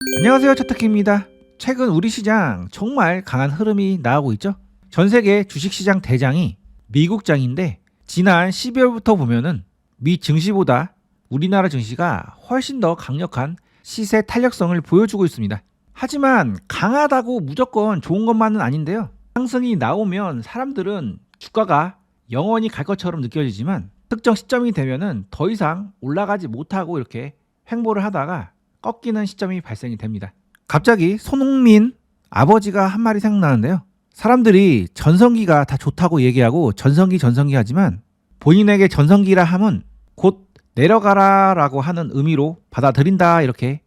안녕하세요, 차트키입니다. 최근 우리 시장 정말 강한 흐름이 나오고 있죠. 전 세계 주식시장 대장이 미국장인데 지난 12월부터 보면은 미 증시보다 우리나라 증시가 훨씬 더 강력한 시세 탄력성을 보여주고 있습니다. 하지만 강하다고 무조건 좋은 것만은 아닌데요. 상승이 나오면 사람들은 주가가 영원히 갈 것처럼 느껴지지만 특정 시점이 되면은 더 이상 올라가지 못하고 이렇게 횡보를 하다가 꺾이는 시점이 발생이 됩니다. 갑자기 손흥민 아버지가 한 말이 생각나는데요. 사람들이 전성기가 다 좋다고 얘기하고 전성기 하지만 본인에게 전성기라 함은 곧 내려가라 라고 하는 의미로 받아들인다, 이렇게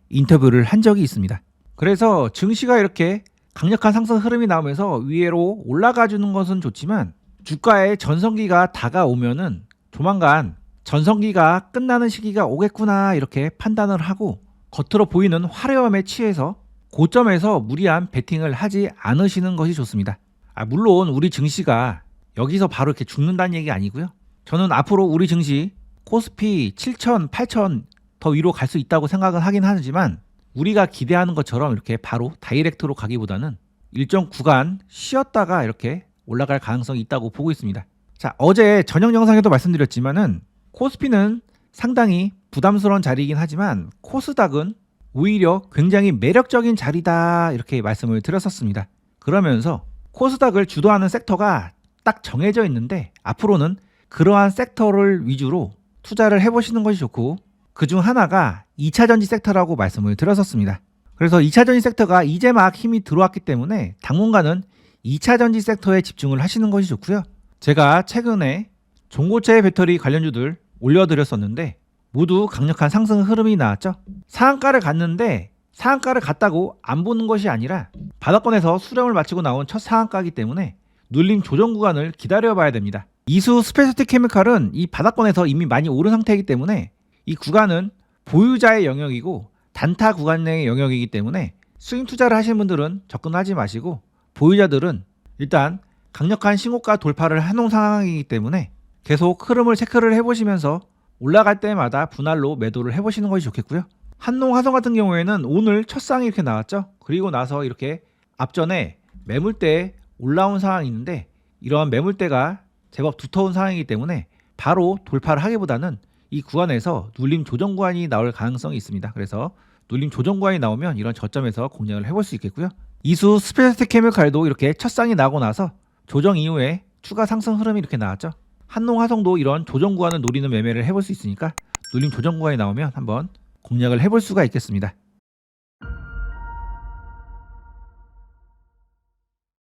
인터뷰를 한 적이 있습니다. 그래서 증시가 이렇게 강력한 상승 흐름이 나오면서 위로 올라가 주는 것은 좋지만 주가의 전성기가 다가오면은 조만간 전성기가 끝나는 시기가 오겠구나, 이렇게 판단을 하고 겉으로 보이는 화려함에 취해서 고점에서 무리한 베팅을 하지 않으시는 것이 좋습니다. 물론 우리 증시가 여기서 바로 이렇게 죽는다는 얘기 아니고요. 저는 앞으로 우리 증시 코스피 7천, 8천 더 위로 갈 수 있다고 생각은 하긴 하지만 우리가 기대하는 것처럼 이렇게 바로 다이렉트로 가기보다는 일정 구간 쉬었다가 이렇게 올라갈 가능성이 있다고 보고 있습니다. 자, 어제 저녁 영상에도 말씀드렸지만은 코스피는 상당히 부담스러운 자리이긴 하지만 코스닥은 오히려 굉장히 매력적인 자리다, 이렇게 말씀을 드렸었습니다. 그러면서 코스닥을 주도하는 섹터가 딱 정해져 있는데 앞으로는 그러한 섹터를 위주로 투자를 해보시는 것이 좋고, 그중 하나가 2차전지 섹터라고 말씀을 드렸었습니다. 그래서 2차전지 섹터가 이제 막 힘이 들어왔기 때문에 당분간은 2차전지 섹터에 집중을 하시는 것이 좋고요. 제가 최근에 전고체 배터리 관련주들 올려드렸었는데 모두 강력한 상승 흐름이 나왔죠. 상한가를 갔는데 상한가를 갔다고 안 보는 것이 아니라 바닥권에서 수렴을 마치고 나온 첫 상한가이기 때문에 눌림 조정 구간을 기다려 봐야 됩니다. 이수 스페셜티 케미칼은 이 바닥권에서 이미 많이 오른 상태이기 때문에 이 구간은 보유자의 영역이고 단타 구간 내의 영역이기 때문에 스윙 투자를 하시는 분들은 접근하지 마시고, 보유자들은 일단 강력한 신고가 돌파를 해놓은 상황이기 때문에 계속 흐름을 체크를 해보시면서 올라갈 때마다 분할로 매도를 해보시는 것이 좋겠고요. 한농화성 같은 경우에는 오늘 첫 상이 이렇게 나왔죠. 그리고 나서 이렇게 앞전에 매물대에 올라온 상황이 있는데 이러한 매물대가 제법 두터운 상황이기 때문에 바로 돌파를 하기보다는 이 구간에서 눌림 조정 구간이 나올 가능성이 있습니다. 그래서 눌림 조정 구간이 나오면 이런 저점에서 공략을 해볼 수 있겠고요. 이수 스페셜티 케미칼도 이렇게 첫 상이 나고 나서 조정 이후에 추가 상승 흐름이 이렇게 나왔죠. 한농화성도 이런 조정 구간을 노리는 매매를 해볼 수 있으니까 눌림 조정 구간이 나오면 한번 공략을 해볼 수가 있겠습니다.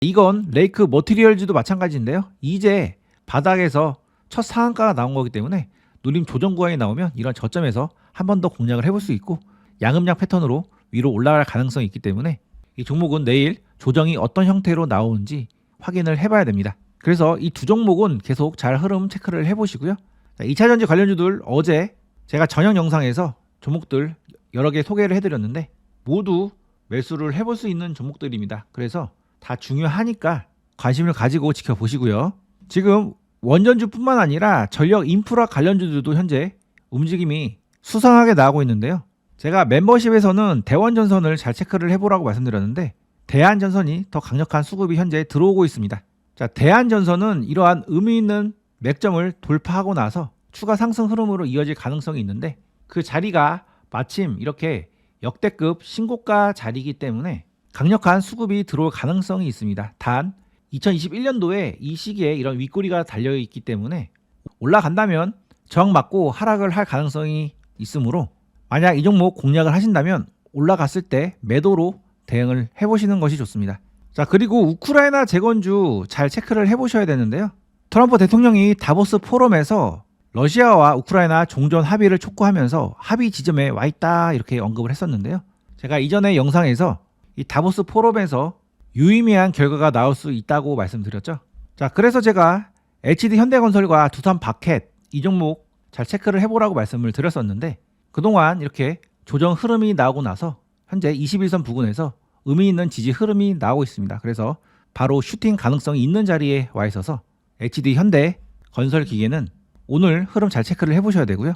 이건 레이크 머티리얼즈도 마찬가지인데요. 이제 바닥에서 첫 상한가가 나온 거기 때문에 눌림 조정 구간이 나오면 이런 저점에서 한 번 더 공략을 해볼 수 있고, 양음양 패턴으로 위로 올라갈 가능성이 있기 때문에 이 종목은 내일 조정이 어떤 형태로 나오는지 확인을 해봐야 됩니다. 그래서 이 두 종목은 계속 잘 흐름 체크를 해보시고요. 2차전지 관련주들 어제 제가 저녁 영상에서 종목들 여러 개 소개를 해드렸는데 모두 매수를 해볼 수 있는 종목들입니다. 그래서 다 중요하니까 관심을 가지고 지켜보시고요. 지금 원전주뿐만 아니라 전력 인프라 관련주들도 현재 움직임이 수상하게 나오고 있는데요. 제가 멤버십에서는 대원전선을 잘 체크를 해보라고 말씀드렸는데 대한전선이 더 강력한 수급이 현재 들어오고 있습니다. 자, 대한전선은 이러한 의미 있는 맥점을 돌파하고 나서 추가 상승 흐름으로 이어질 가능성이 있는데 그 자리가 마침 이렇게 역대급 신고가 자리이기 때문에 강력한 수급이 들어올 가능성이 있습니다. 단 2021년도에 이 시기에 이런 윗꼬리가 달려있기 때문에 올라간다면 저항 맞고 하락을 할 가능성이 있으므로 만약 이 종목 공략을 하신다면 올라갔을 때 매도로 대응을 해보시는 것이 좋습니다. 자, 그리고 우크라이나 재건주 잘 체크를 해보셔야 되는데요. 트럼프 대통령이 다보스 포럼에서 러시아와 우크라이나 종전 합의를 촉구하면서 합의 지점에 와 있다, 이렇게 언급을 했었는데요. 제가 이전에 영상에서 이 다보스 포럼에서 유의미한 결과가 나올 수 있다고 말씀드렸죠. 자, 그래서 제가 HD 현대건설과 두산 바켓 이 종목 잘 체크를 해보라고 말씀을 드렸었는데 그동안 이렇게 조정 흐름이 나오고 나서 현재 21선 부근에서 의미 있는 지지 흐름이 나오고 있습니다. 그래서 바로 슈팅 가능성이 있는 자리에 와 있어서 HD 현대 건설 기계는 오늘 흐름 잘 체크를 해보셔야 되고요.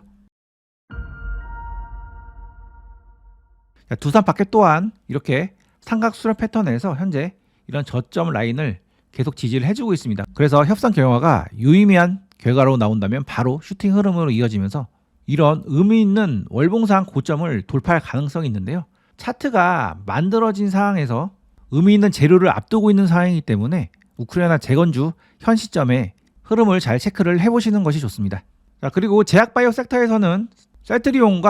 자, 두산파켓 또한 이렇게 삼각수렴 패턴에서 현재 이런 저점 라인을 계속 지지를 해주고 있습니다. 그래서 협상 결과가 유의미한 결과로 나온다면 바로 슈팅 흐름으로 이어지면서 이런 의미 있는 월봉상 고점을 돌파할 가능성이 있는데요. 차트가 만들어진 상황에서 의미 있는 재료를 앞두고 있는 상황이기 때문에 우크라이나 재건주 현 시점에 흐름을 잘 체크를 해보시는 것이 좋습니다. 자, 그리고 제약바이오 섹터에서는 셀트리온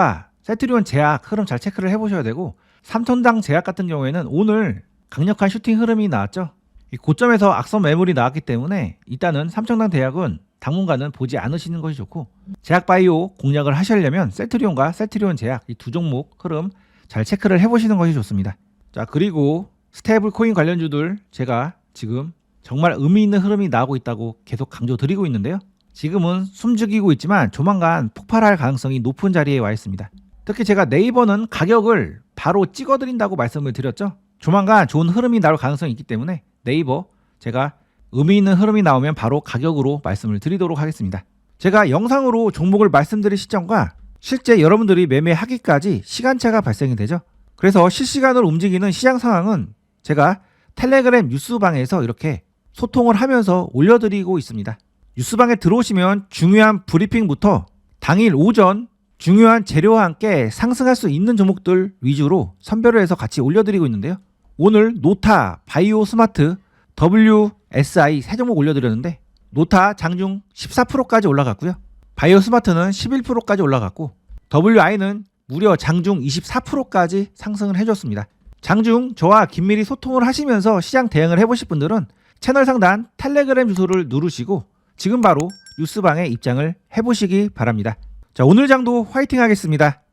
제약 흐름 잘 체크를 해보셔야 되고, 삼천당 제약 같은 경우에는 오늘 강력한 슈팅 흐름이 나왔죠. 이 고점에서 악성 매물이 나왔기 때문에 일단은 삼천당 제약은 당분간은 보지 않으시는 것이 좋고, 제약바이오 공략을 하시려면 셀트리온과 셀트리온 제약 이 두 종목 흐름 잘 체크를 해보시는 것이 좋습니다. 자, 그리고 스테이블 코인 관련주들 제가 지금 정말 의미 있는 흐름이 나오고 있다고 계속 강조드리고 있는데요. 지금은 숨죽이고 있지만 조만간 폭발할 가능성이 높은 자리에 와 있습니다. 특히 제가 네이버는 가격을 바로 찍어드린다고 말씀을 드렸죠. 조만간 좋은 흐름이 나올 가능성이 있기 때문에 네이버 제가 의미 있는 흐름이 나오면 바로 가격으로 말씀을 드리도록 하겠습니다. 제가 영상으로 종목을 말씀드릴 시점과 실제 여러분들이 매매하기까지 시간차가 발생이 되죠. 그래서 실시간으로 움직이는 시장 상황은 제가 텔레그램 뉴스방에서 이렇게 소통을 하면서 올려드리고 있습니다. 뉴스방에 들어오시면 중요한 브리핑부터 당일 오전 중요한 재료와 함께 상승할 수 있는 종목들 위주로 선별을 해서 같이 올려드리고 있는데요. 오늘 노타, 바이오 스마트, WSI 세 종목 올려드렸는데 노타 장중 14%까지 올라갔고요. 바이오 스마트는 11%까지 올라갔고 WI는 무려 장중 24%까지 상승을 해줬습니다. 장중 저와 긴밀히 소통을 하시면서 시장 대응을 해보실 분들은 채널 상단 텔레그램 주소를 누르시고 지금 바로 뉴스방에 입장을 해보시기 바랍니다. 자, 오늘 장도 화이팅 하겠습니다.